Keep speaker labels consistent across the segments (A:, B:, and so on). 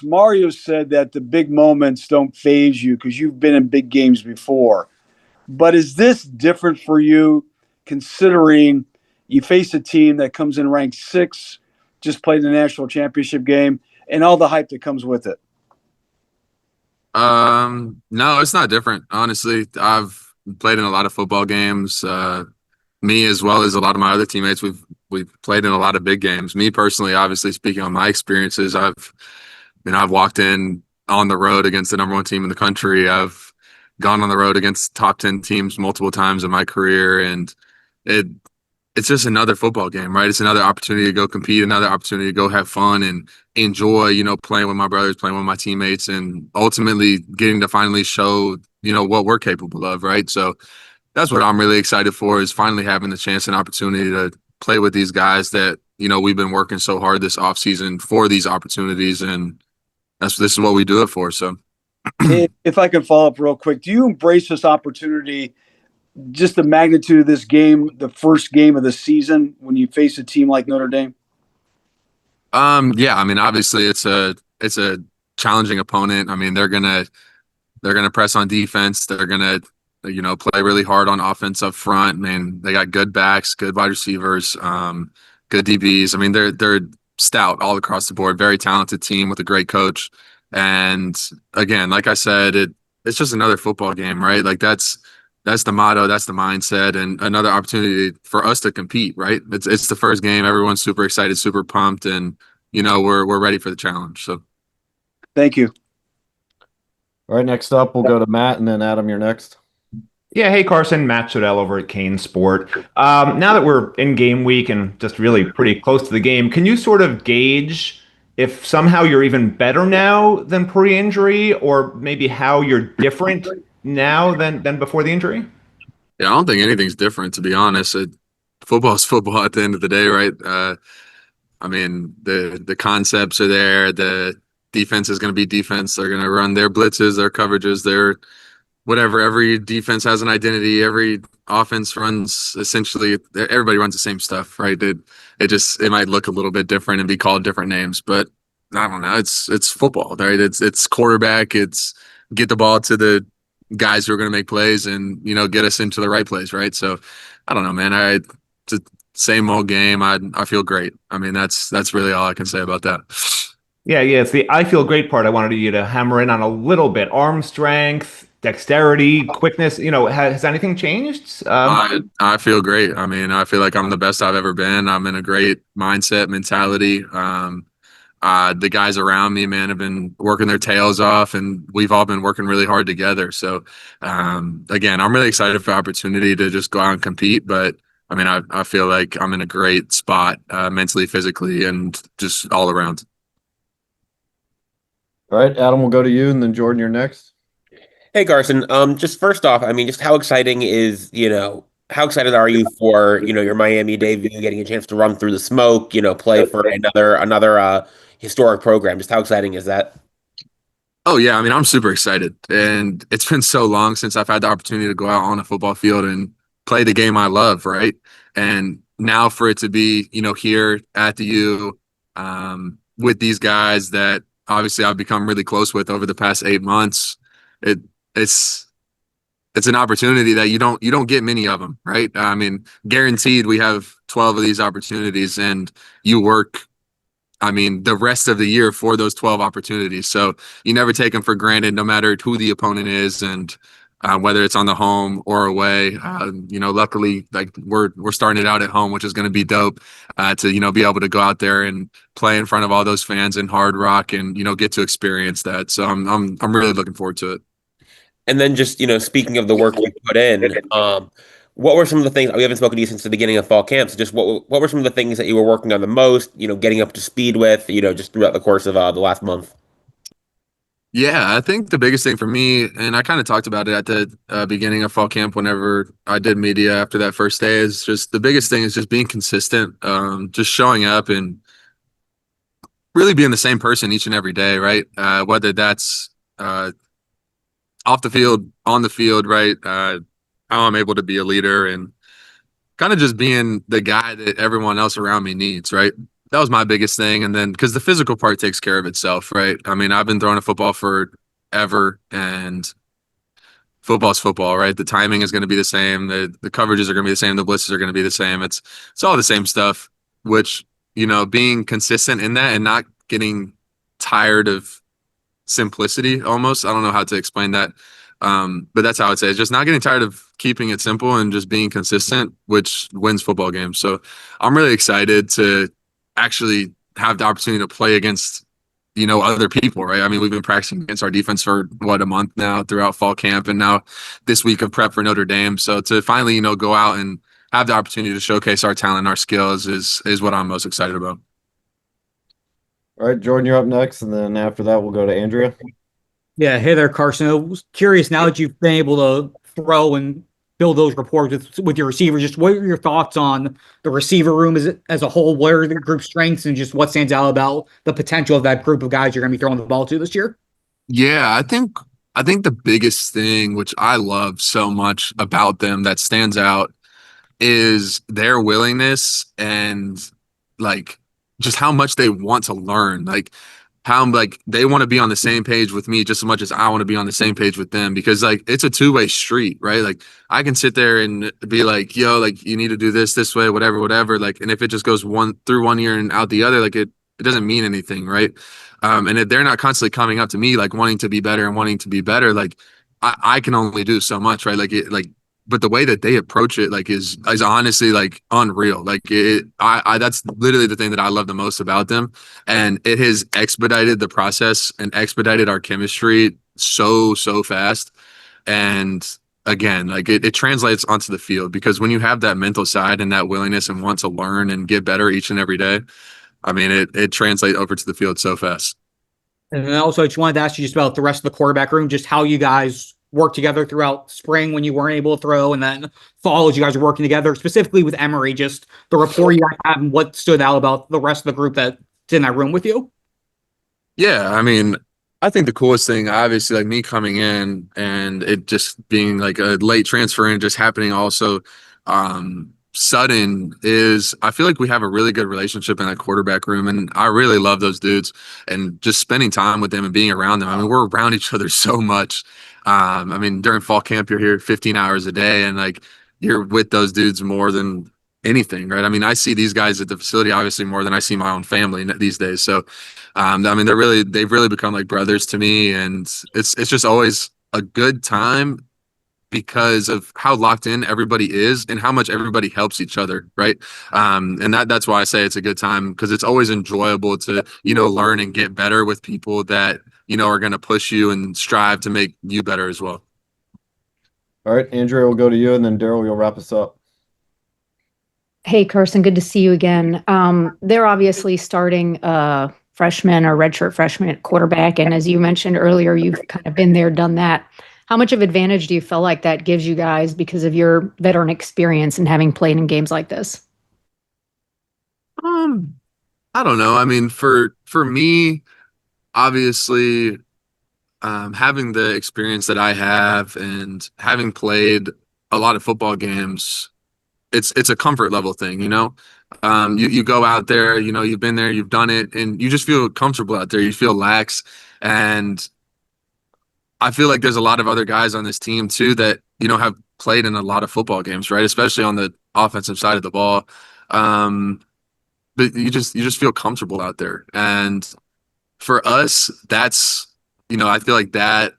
A: Mario said that the big moments don't phase you because you've been in big games before. But is this different for you, considering you face a team that comes in ranked six, just played the national championship game, and all the hype that comes with it?
B: No, it's not different. Honestly, I've played in a lot of football games. Me as well as a lot of my other teammates, we've played in a lot of big games. Me personally, obviously speaking on my experiences, I've walked in on the road against the number one team in the country. I've gone on the road against top 10 teams multiple times in my career, and it it's just another football game, right? It's another opportunity to go compete, another opportunity to go have fun and enjoy, playing with my brothers, playing with my teammates, and ultimately getting to finally show, what we're capable of, right? So that's what I'm really excited for, is finally having the chance and opportunity to play with these guys that, we've been working so hard this offseason for these opportunities, and this is what we do it for. So
A: If I can follow up real quick, do you embrace this opportunity, just the magnitude of this game, the first game of the season, when you face a team like Notre Dame?
B: yeah, I mean, obviously it's a challenging opponent. I mean, they're gonna press on defense. They're gonna, play really hard on offense up front. Man, they got good backs, good wide receivers, good DBs. I mean, they're stout all across the board. Very talented team with a great coach. And again, like I said, it's just another football game, right? Like that's the motto, that's the mindset, and another opportunity for us to compete, right? It's the first game. Everyone's super excited, super pumped, and we're ready for the challenge. So
A: Thank you.
C: All right, next up, we'll go to Matt, and then Adam, you're next.
D: Yeah, hey Carson, Matt Sodell over at Kane Sport. Now that we're in game week and just really pretty close to the game, can you sort of gauge if somehow you're even better now than pre-injury, or maybe how you're different now than before the injury?
B: yeah, I don't think anything's different, to be honest. Football's football at the end of the day, right? I mean, the concepts are there. The defense is going to be defense. They're going to run their blitzes, their coverages, their whatever. Every defense has an identity. Every offense runs essentially. Everybody runs the same stuff, right? It might look a little bit different and be called different names, but I don't know. It's football, right? It's quarterback. It's get the ball to the guys who are going to make plays and get us into the right place, right? So I don't know, man. It's the same old game. I feel great. I mean, that's really all I can say about that.
D: Yeah, it's the I feel great part I wanted you to hammer in on a little bit. Arm strength, dexterity, quickness, has anything changed?
B: I feel great. I mean, I feel like I'm the best I've ever been. I'm in a great mindset, mentality. The guys around me, man, have been working their tails off, and we've all been working really hard together. So, again, I'm really excited for the opportunity to just go out and compete. But I mean, I feel like I'm in a great spot, mentally, physically, and just all around.
C: All right, Adam, we'll go to you, and then Jordan, you're next.
E: Hey Carson, just first off, I mean, just how exciting is, how excited are you for, your Miami debut, getting a chance to run through the smoke, play for another historic program? Just how exciting is that?
B: Oh yeah, I mean, I'm super excited, and it's been so long since I've had the opportunity to go out on a football field and play the game I love, right? And now for it to be, here at the U, with these guys that obviously I've become really close with over the past 8 months, it it's it's an opportunity that you don't get many of them, right? I mean, guaranteed we have 12 of these opportunities, and you work, I mean, the rest of the year for those 12 opportunities. So you never take them for granted, no matter who the opponent is, and whether it's on the home or away. Luckily, like we're starting it out at home, which is going to be dope, to be able to go out there and play in front of all those fans in Hard Rock, and get to experience that. So I'm really looking forward to it.
E: And then just, speaking of the work you put in, what were some of the things, we haven't spoken to you since the beginning of fall camp, so just what were some of the things that you were working on the most, getting up to speed with, just throughout the course of the last month?
B: Yeah, I think the biggest thing for me, and I kind of talked about it at the beginning of fall camp whenever I did media after that first day, is just the biggest thing is just being consistent, just showing up and really being the same person each and every day, right? Whether that's off the field, on the field, right? How I'm able to be a leader and kind of just being the guy that everyone else around me needs, right? that was my biggest thing. And then because the physical part takes care of itself, right? I mean, I've been throwing a football forever, and football's football, right? The timing is going to be the same. The coverages are going to be the same. The blitzes are going to be the same. It's all the same stuff, which, being consistent in that and not getting tired of simplicity almost. I don't know how to explain that. But that's how I'd say it's just not getting tired of keeping it simple and just being consistent, which wins football games. So I'm really excited to actually have the opportunity to play against, other people, right? I mean, we've been practicing against our defense for a month now throughout fall camp and now this week of prep for Notre Dame. So to finally, go out and have the opportunity to showcase our talent and our skills is what I'm most excited about.
C: All right, Jordan, you're up next, and then after that, we'll go to Andrea.
F: Yeah, hey there, Carson. I was curious now that you've been able to throw and build those reports with your receivers. Just what are your thoughts on the receiver room as a whole? What are the group strengths and just what stands out about the potential of that group of guys you're going to be throwing the ball to this year?
B: Yeah, I think the biggest thing, which I love so much about them that stands out, is their willingness and like just how much they want to learn. Like how like they want to be on the same page with me just as much as I want to be on the same page with them because like it's a two-way street, right? Like I can sit there and be like, yo, like you need to do this way, whatever. Like, and if it just goes through one ear and out the other, like it doesn't mean anything, right? And if they're not constantly coming up to me like wanting to be better and wanting to be better, like I can only do so much, right? But the way that they approach it like is honestly like unreal. Like I that's literally the thing that I love the most about them, and it has expedited the process and expedited our chemistry so fast. And again, like it translates onto the field because when you have that mental side and that willingness and want to learn and get better each and every day, I mean it translates over to the field so fast.
F: And then also, I just wanted to ask you just about the rest of the quarterback room, just how you guys worked together throughout spring when you weren't able to throw, and then fall as you guys are working together, specifically with Emory, just the rapport you guys have and what stood out about the rest of the group that's in that room with you.
B: Yeah, I mean, I think the coolest thing, obviously, like me coming in and it just being like a late transfer and just happening also sudden is I feel like we have a really good relationship in that quarterback room. And I really love those dudes and just spending time with them and being around them. I mean, we're around each other so much. I mean, during fall camp, you're here 15 hours a day and like you're with those dudes more than anything, right? I mean, I see these guys at the facility obviously more than I see my own family these days. So I mean, they've really become like brothers to me, and it's just always a good time because of how locked in everybody is and how much everybody helps each other, right? And that's why I say it's a good time because it's always enjoyable to learn and get better with people that are going to push you and strive to make you better as well.
C: All right, Andrea, we'll go to you, and then Daryl, you'll wrap us up.
G: Hey, Carson, good to see you again. They're obviously starting freshman or redshirt freshman at quarterback. And as you mentioned earlier, you've kind of been there, done that. How much of advantage do you feel like that gives you guys because of your veteran experience and having played in games like this?
B: I don't know. I mean, for me, obviously, having the experience that I have and having played a lot of football games, it's a comfort level thing, you go out there, you've been there, you've done it, and you just feel comfortable out there. You feel lax. And I feel like there's a lot of other guys on this team too that, have played in a lot of football games, right? Especially on the offensive side of the ball. But you just feel comfortable out there. And for us, that's, I feel like that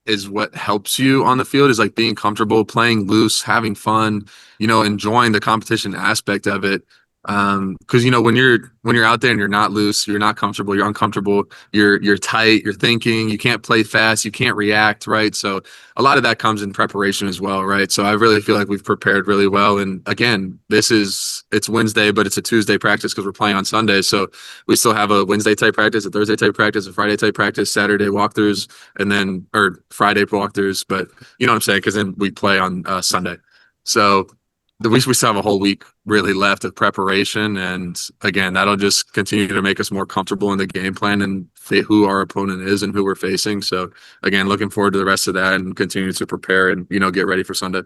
B: is what helps you on the field is like being comfortable, playing loose, having fun, enjoying the competition aspect of it. Because when you're out there and you're not loose, you're not comfortable, you're uncomfortable, you're tight, you're thinking, you can't play fast, you can't react, right? So a lot of that comes in preparation as well, right? So I really feel like we've prepared really well. And again, it's Wednesday, but it's a Tuesday practice because we're playing on Sunday. So we still have a Wednesday type practice, a Thursday type practice, a Friday type practice, Saturday walkthroughs, and then or Friday walkthroughs. But you know what I'm saying? Because then we play on Sunday. So we still have a whole week really left of preparation. And again, that'll just continue to make us more comfortable in the game plan and who our opponent is and who we're facing. So again, looking forward to the rest of that and continue to prepare and, get ready for Sunday.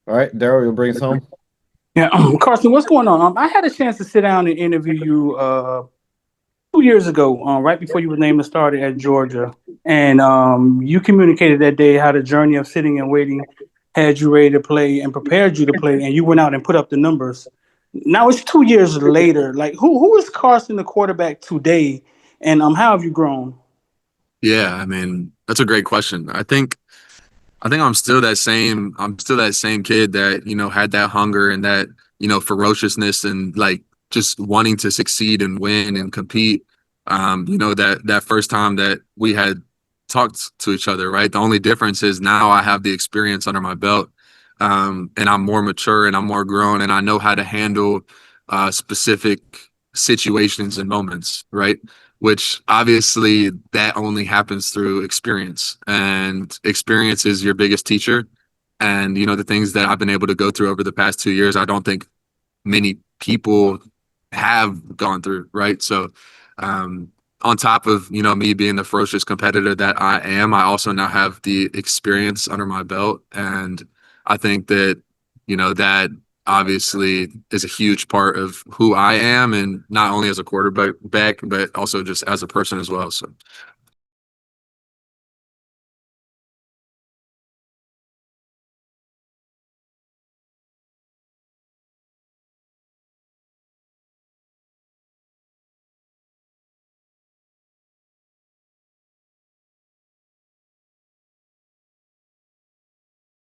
C: All right, Daryl, you'll bring us home.
H: Yeah, Carson, what's going on? I had a chance to sit down and interview you 2 years ago, right before you were named the starter at Georgia, and you communicated that day how the journey of sitting and waiting had you ready to play and prepared you to play, and you went out and put up the numbers. Now it's 2 years later. Like, who is Carson the quarterback today, and how have you grown?
B: Yeah, I mean, that's a great question. I think I'm still that same kid that, had that hunger and that, ferociousness and like just wanting to succeed and win and compete. That first time that we had talked to each other, right? The only difference is now I have the experience under my belt. And I'm more mature and I'm more grown and I know how to handle specific situations and moments, right? Which obviously that only happens through experience, and experience is your biggest teacher. And the things that I've been able to go through over the past 2 years, I don't think many people have gone through, right? So on top of me being the ferocious competitor that I am, I also now have the experience under my belt. And I think that that obviously is a huge part of who I am, and not only as a quarterback but also just as a person as well. So